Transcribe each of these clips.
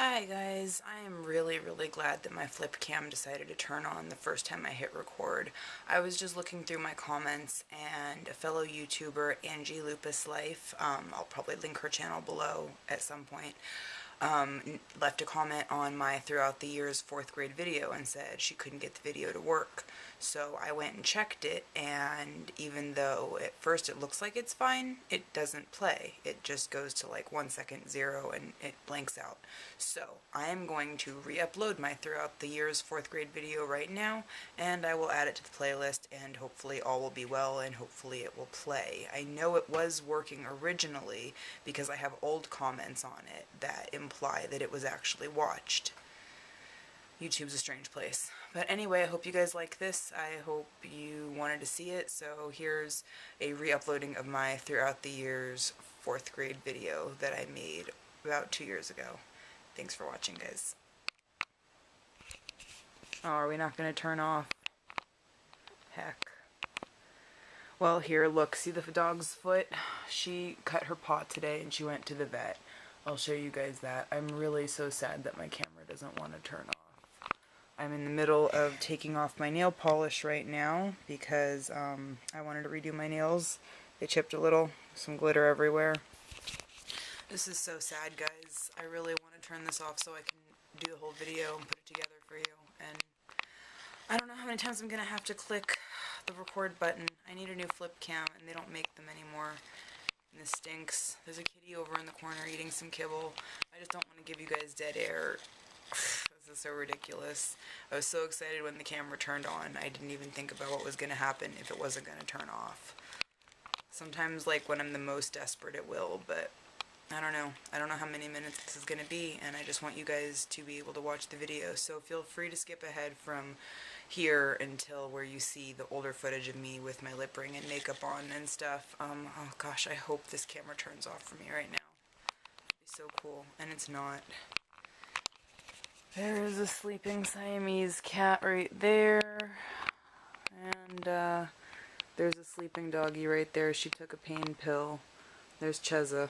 Hi guys, I am really glad that my flip cam decided to turn on the first time I hit record. I was just looking through my comments and a fellow YouTuber, AngieLupusLife, I'll probably link her channel below at some point, left a comment on my throughout the years 4th grade video and said she couldn't get the video to work. So I went and checked it, and even though at first it looks like it's fine, it doesn't play. It just goes to like 1 second 0 and it blanks out. So I am going to re-upload my throughout the years 4th grade video right now, and I will add it to the playlist, and hopefully all will be well and hopefully it will play. I know it was working originally because I have old comments on it that imply that it was actually watched. YouTube's a strange place. But anyway, I hope you guys like this. I hope you wanted to see it. So here's a re-uploading of my throughout the years 4th grade video that I made about 2 years ago. Thanks for watching, guys. Oh, are we not going to turn off? Heck. Well, here, look, see the dog's foot? She cut her paw today and she went to the vet. I'll show you guys that. I'm really so sad that my camera doesn't want to turn off. I'm in the middle of taking off my nail polish right now because I wanted to redo my nails. They chipped a little, some glitter everywhere. This is so sad, guys. I really want to turn this off so I can do the whole video and put it together for you. And I don't know how many times I'm going to have to click the record button. I need a new flip cam, and they don't make them anymore. And this stinks. There's a kitty over in the corner eating some kibble. I just don't want to give you guys dead air. This is so ridiculous. I was so excited when the camera turned on. I didn't even think about what was going to happen if it wasn't going to turn off. Sometimes, like, when I'm the most desperate, it will, but I don't know. I don't know how many minutes this is going to be, and I just want you guys to be able to watch the video. So feel free to skip ahead from here until where you see the older footage of me with my lip ring and makeup on and stuff. Oh gosh, I hope this camera turns off for me right now. It'd be so cool, and it's not. There is a sleeping Siamese cat right there, and there's a sleeping doggy right there. She took a pain pill. There's Cheza.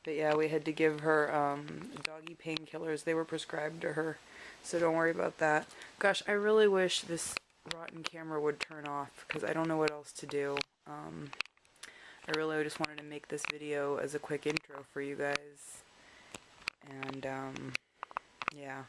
But yeah, we had to give her doggy painkillers. They were prescribed to her, so don't worry about that. Gosh, I really wish this rotten camera would turn off, because I don't know what else to do. I really just wanted to make this video as a quick intro for you guys. And, yeah.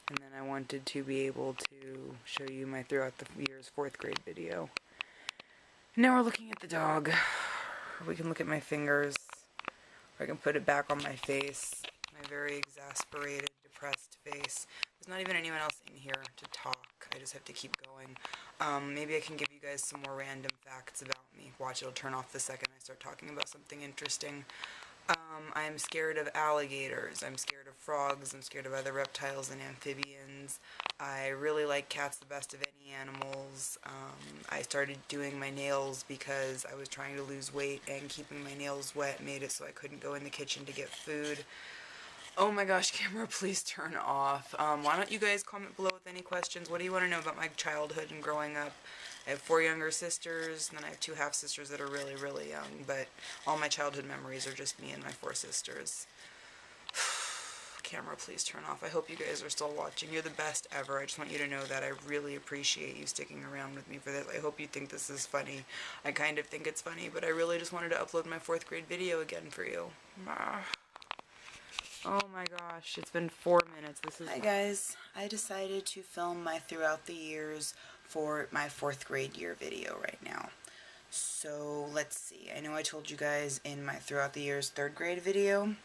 And then I wanted to be able to show you my throughout the years 4th grade video. Now we're looking at the dog. We can look at my fingers. Or I can put it back on my face. My very exasperated, depressed face. There's not even anyone else in here to talk. I just have to keep going. Maybe I can give you guys some more random facts about me. Watch, it'll turn off the second I start talking about something interesting. I'm scared of alligators, I'm scared of frogs, I'm scared of other reptiles and amphibians. I really like cats the best of any animals. I started doing my nails because I was trying to lose weight, and keeping my nails wet made it so I couldn't go in the kitchen to get food. Oh my gosh, camera, please turn off. Why don't you guys comment below with any questions? What do you want to know about my childhood and growing up? I have 4 younger sisters, and then I have 2 half-sisters that are really young, but all my childhood memories are just me and my 4 sisters. Camera, please turn off. I hope you guys are still watching. You're the best ever. I just want you to know that I really appreciate you sticking around with me for this. I hope you think this is funny. I kind of think it's funny, but I really just wanted to upload my 4th grade video again for you. Oh my gosh, it's been 4 minutes. Hi guys, I decided to film my throughout the years for my 4th grade year video right now. So let's see, I know I told you guys in my throughout the years 3rd grade video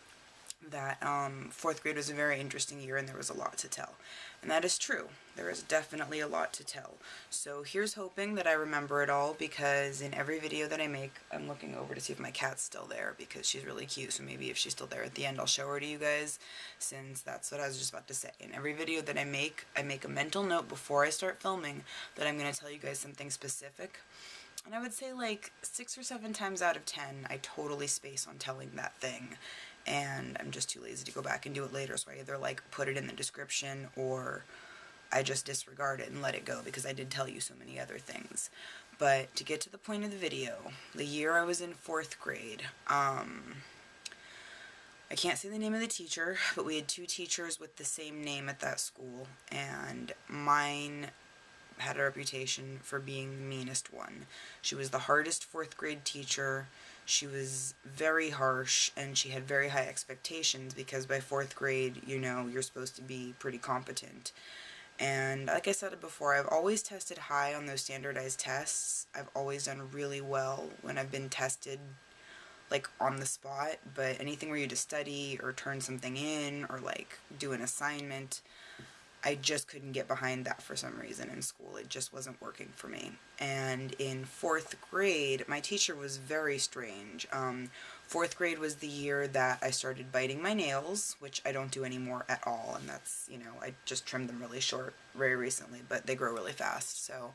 that 4th grade was a very interesting year and there was a lot to tell. And that is true. There is definitely a lot to tell. So here's hoping that I remember it all, because in every video that I make, I'm looking over to see if my cat's still there, because she's really cute, so maybe if she's still there at the end I'll show her to you guys, since that's what I was just about to say. In every video that I make a mental note before I start filming that I'm going to tell you guys something specific. And I would say like 6 or 7 times out of 10, I totally space on telling that thing. And I'm just too lazy to go back and do it later, so I either like put it in the description or I just disregard it and let it go, because I did tell you so many other things. But to get to the point of the video, the year I was in 4th grade, I can't say the name of the teacher, but we had 2 teachers with the same name at that school, and mine had a reputation for being the meanest one. She was the hardest 4th grade teacher. She was very harsh, and she had very high expectations because by 4th grade, you know, you're supposed to be pretty competent. And like I said before, I've always tested high on those standardized tests. I've always done really well when I've been tested, like, on the spot, but anything where you had to study or turn something in or, like, do an assignment, I just couldn't get behind that for some reason in school. It just wasn't working for me. And in 4th grade, my teacher was very strange. 4th grade was the year that I started biting my nails, which I don't do anymore at all, and that's, you know, I just trimmed them really short very recently, but they grow really fast, so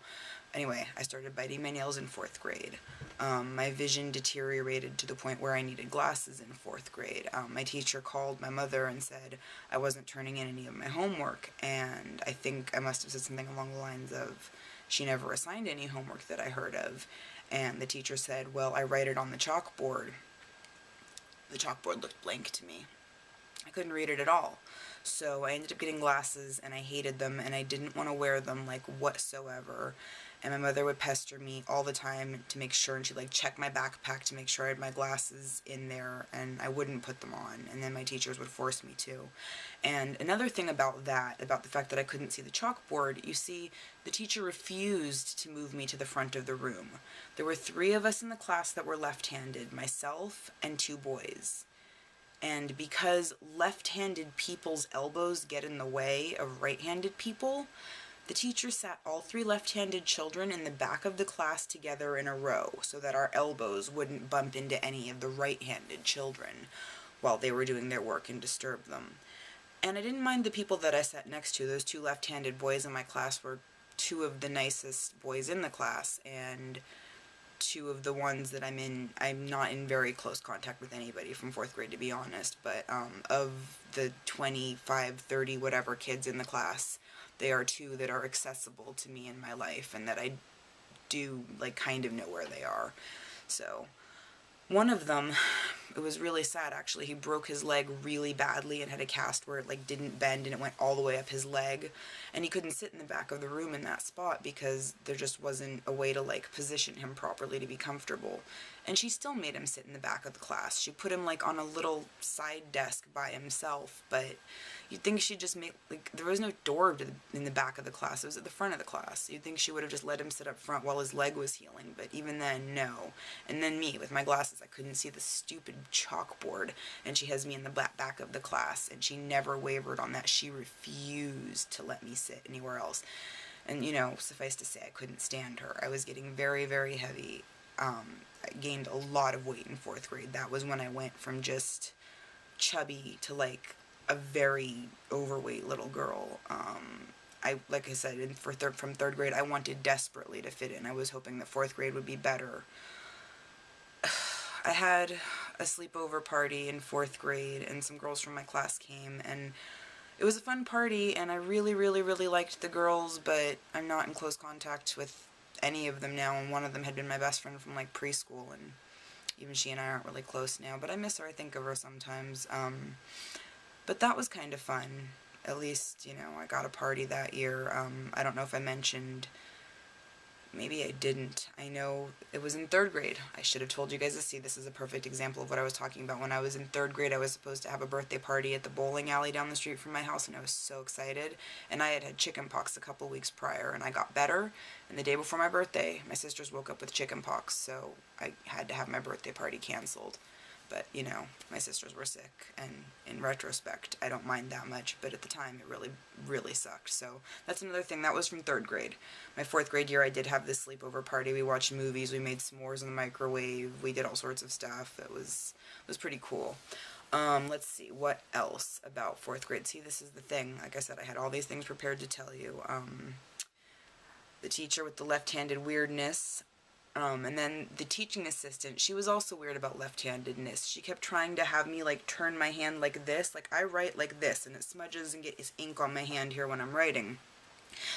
anyway, I started biting my nails in 4th grade. My vision deteriorated to the point where I needed glasses in 4th grade. My teacher called my mother and said I wasn't turning in any of my homework, and I think I must have said something along the lines of, she never assigned any homework that I heard of. And the teacher said, well, I write it on the chalkboard. The chalkboard looked blank to me. I couldn't read it at all. So I ended up getting glasses, and I hated them, and I didn't want to wear them, like, whatsoever. And my mother would pester me all the time to make sure, and she'd, like, check my backpack to make sure I had my glasses in there, and I wouldn't put them on, and then my teachers would force me to. And another thing about that, about the fact that I couldn't see the chalkboard, you see, the teacher refused to move me to the front of the room. There were 3 of us in the class that were left-handed, myself and 2 boys. And because left-handed people's elbows get in the way of right-handed people, the teacher sat all 3 left-handed children in the back of the class together in a row so that our elbows wouldn't bump into any of the right-handed children while they were doing their work and disturb them. And I didn't mind the people that I sat next to. Those 2 left-handed boys in my class were 2 of the nicest boys in the class, and 2 of the ones that I'm not in very close contact with anybody from 4th grade, to be honest, but of the 25, 30, whatever kids in the class, they are 2 that are accessible to me in my life, and that I do, like, kind of know where they are. So, one of them, it was really sad, actually. He broke his leg really badly and had a cast where it, like, didn't bend and it went all the way up his leg. And he couldn't sit in the back of the room in that spot because there just wasn't a way to, like, position him properly to be comfortable. And she still made him sit in the back of the class. She put him, like, on a little side desk by himself, but you'd think she'd just make, like, there was no door in the back of the class. It was at the front of the class. You'd think she would have just let him sit up front while his leg was healing, but even then, no. And then me, with my glasses, I couldn't see the stupid chalkboard, and she has me in the back of the class, and she never wavered on that. She refused to let me sit anywhere else. And, you know, suffice to say, I couldn't stand her. I was getting very, very heavy. I gained a lot of weight in 4th grade. That was when I went from just chubby to, like, a very overweight little girl. Like I said, from 3rd grade, I wanted desperately to fit in. I was hoping that 4th grade would be better. I had a sleepover party in 4th grade, and some girls from my class came, and it was a fun party, and I really, really, really liked the girls, but I'm not in close contact with any of them now, and one of them had been my best friend from, like, preschool, and even she and I aren't really close now, but I miss her. I think of her sometimes. But that was kind of fun. At least, you know, I got a party that year. I don't know if I mentioned, maybe I didn't. I know it was in 3rd grade. I should have told you guys to see. This is a perfect example of what I was talking about. When I was in 3rd grade, I was supposed to have a birthday party at the bowling alley down the street from my house, and I was so excited. And I had had chicken pox a couple weeks prior, and I got better. And the day before my birthday, my sisters woke up with chicken pox, so I had to have my birthday party canceled. But, you know, my sisters were sick, and in retrospect, I don't mind that much, but at the time, it really, really sucked. So that's another thing. That was from 3rd grade. My 4th grade year, I did have this sleepover party. We watched movies, we made s'mores in the microwave, we did all sorts of stuff. It was pretty cool. Let's see, what else about 4th grade? See, this is the thing. Like I said, I had all these things prepared to tell you. The teacher with the left-handed weirdness. And then the teaching assistant, she was also weird about left-handedness. She kept trying to have me, like, turn my hand like this. Like, I write like this, and it smudges and gets ink on my hand here when I'm writing.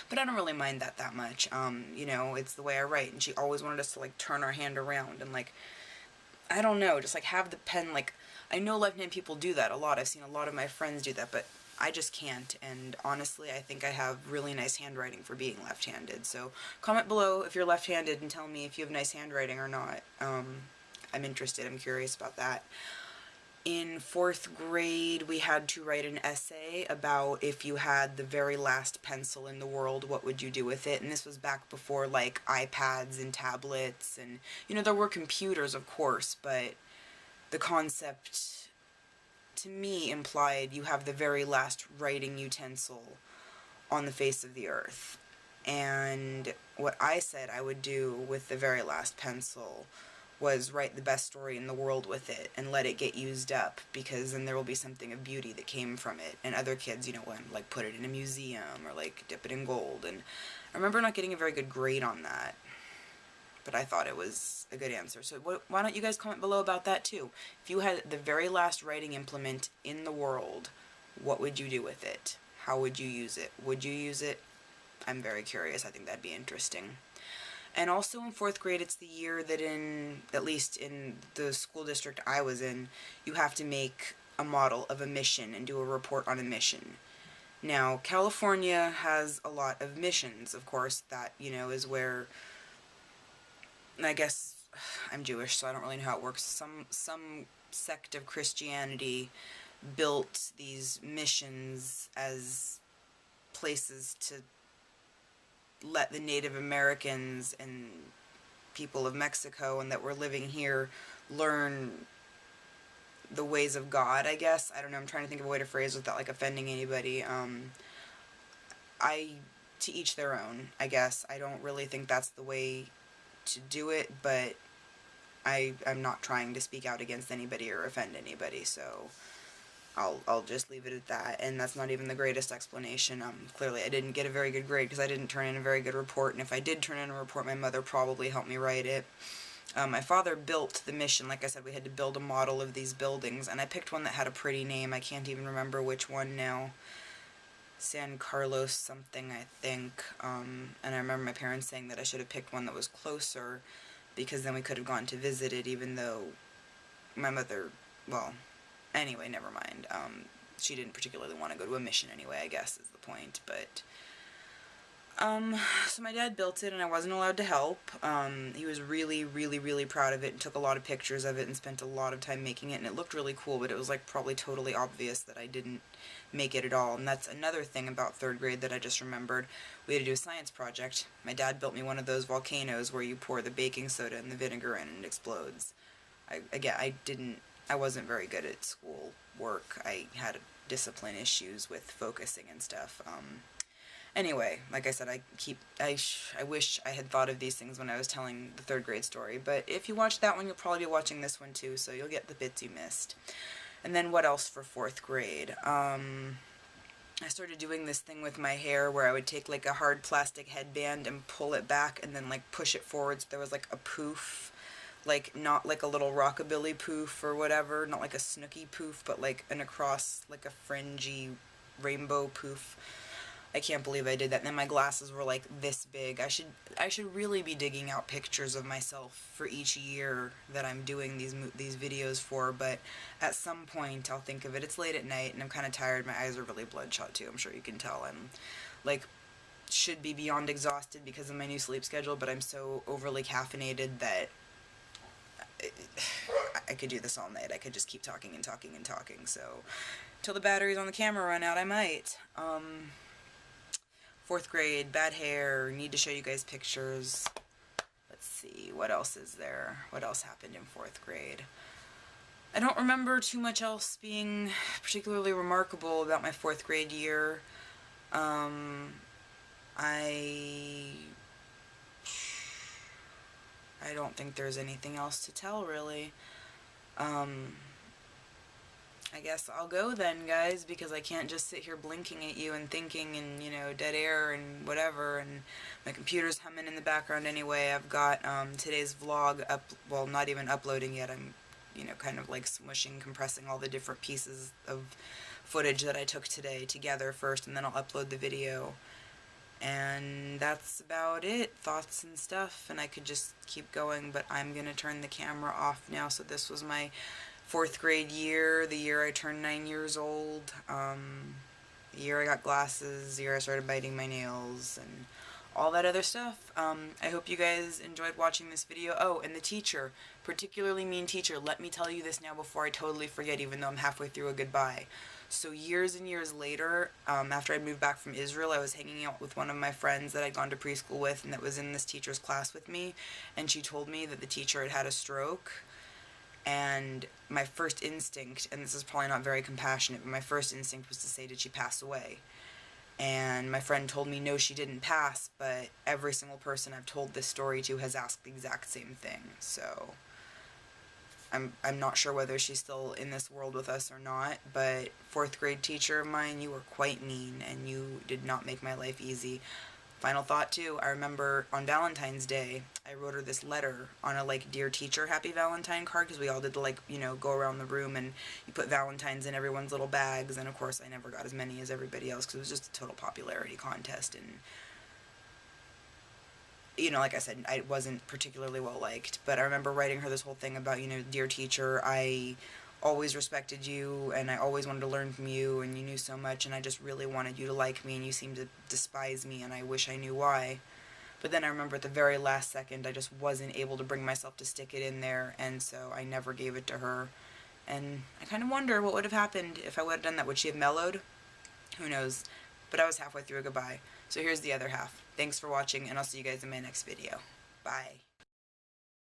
But I don't really mind that much. You know, it's the way I write. And she always wanted us to, like, turn our hand around and, like, I don't know, just, like, have the pen, like, I know left-handed people do that a lot. I've seen a lot of my friends do that, but I just can't, and honestly, I think I have really nice handwriting for being left-handed. So comment below if you're left-handed and tell me if you have nice handwriting or not. I'm interested. I'm curious about that. In 4th grade, we had to write an essay about if you had the very last pencil in the world, what would you do with it? And this was back before, like, iPads and tablets, and, you know, there were computers, of course, but the concept, to me, implied you have the very last writing utensil on the face of the earth. And what I said I would do with the very last pencil was write the best story in the world with it and let it get used up, because then there will be something of beauty that came from it. And other kids, you know, would, like, put it in a museum or, like, dip it in gold. And I remember not getting a very good grade on that, but I thought it was a good answer. So why don't you guys comment below about that too? If you had the very last writing implement in the world, what would you do with it? How would you use it? Would you use it? I'm very curious. I think that'd be interesting. And also in 4th grade, it's the year that at least in the school district I was in, you have to make a model of a mission and do a report on a mission. Now, California has a lot of missions, of course. That, you know, is where, I guess, I'm Jewish, so I don't really know how it works. Some sect of Christianity built these missions as places to let the Native Americans and people of Mexico and that were living here learn the ways of God, I guess. I don't know, I'm trying to think of a way to phrase without, like, offending anybody. To each their own, I guess. I don't really think that's the way to do it, but I'm not trying to speak out against anybody or offend anybody, so I'll just leave it at that. And that's not even the greatest explanation. Clearly I didn't get a very good grade because I didn't turn in a very good report, and if I did turn in a report, my mother probably helped me write it. My father built the mission. Like I said, we had to build a model of these buildings, and I picked one that had a pretty name. I can't even remember which one now. San Carlos something, I think. And I remember my parents saying that I should have picked one that was closer, because then we could have gone to visit it, even though my mother, well, anyway, never mind. She didn't particularly want to go to a mission anyway, I guess, is the point, but, so my dad built it, and I wasn't allowed to help. He was really, really, really proud of it, and took a lot of pictures of it, and spent a lot of time making it, and it looked really cool, but it was, like, probably totally obvious that I didn't make it at all. And that's another thing about 3rd grade that I just remembered. We had to do a science project. My dad built me one of those volcanoes where you pour the baking soda and the vinegar in and it explodes. I wasn't very good at school work. I had discipline issues with focusing and stuff. Anyway, like I said, I wish I had thought of these things when I was telling the 3rd grade story, but if you watch that one, you'll probably be watching this one too, so you'll get the bits you missed. And then what else for 4th grade? I started doing this thing with my hair where I would take, like, a hard plastic headband and pull it back and then, like, push it forward so there was, like, a poof. Like, not like a little rockabilly poof or whatever, not like a Snooki poof, but like an across, like a fringy rainbow poof. I can't believe I did that. And then my glasses were like this big. I should really be digging out pictures of myself for each year that I'm doing these videos for, but at some point I'll think of it. It's late at night and I'm kind of tired. My eyes are really bloodshot too. I'm sure you can tell. I'm like should be beyond exhausted because of my new sleep schedule, but I'm so overly caffeinated that I could do this all night. I could just keep talking and talking and talking. So till the batteries on the camera run out, I might. 4th grade, bad hair, need to show you guys pictures. Let's see, what else is there? What else happened in 4th grade? I don't remember too much else being particularly remarkable about my 4th grade year. I don't think there's anything else to tell, really. I guess I'll go then, guys, because I can't just sit here blinking at you and thinking and, you know, dead air and whatever, and my computer's humming in the background anyway. I've got today's vlog up, well, not even uploading yet. I'm, you know, kind of like smushing, compressing all the different pieces of footage that I took today together first, and then I'll upload the video. And that's about it. Thoughts and stuff, and I could just keep going, but I'm gonna turn the camera off now. So this was my 4th grade year, the year I turned 9 years old, the year I got glasses, the year I started biting my nails, and all that other stuff. I hope you guys enjoyed watching this video. Oh, and the teacher, particularly mean teacher, let me tell you this now before I totally forget, even though I'm halfway through a goodbye. So years and years later, after I moved back from Israel, I was hanging out with one of my friends that I'd gone to preschool with and that was in this teacher's class with me, and she told me that the teacher had had a stroke. And my first instinct, and this is probably not very compassionate, but my first instinct was to say, did she pass away? And my friend told me, no, she didn't pass, but every single person I've told this story to has asked the exact same thing. So I'm not sure whether she's still in this world with us or not, but 4th grade teacher of mine, you were quite mean, and you did not make my life easy. Final thought too, I remember on Valentine's Day, I wrote her this letter on a, like, Dear Teacher, Happy Valentine card, because we all did the, like, you know, go around the room and you put Valentines in everyone's little bags, and of course I never got as many as everybody else, because it was just a total popularity contest, and, you know, like I said, I wasn't particularly well liked, but I remember writing her this whole thing about, you know, Dear Teacher, I always respected you, and I always wanted to learn from you, and you knew so much, and I just really wanted you to like me, and you seemed to despise me, and I wish I knew why. But then I remember at the very last second, I just wasn't able to bring myself to stick it in there, and so I never gave it to her. And I kind of wonder what would have happened if I would have done that. Would she have mellowed? Who knows? But I was halfway through a goodbye. So here's the other half. Thanks for watching, and I'll see you guys in my next video. Bye.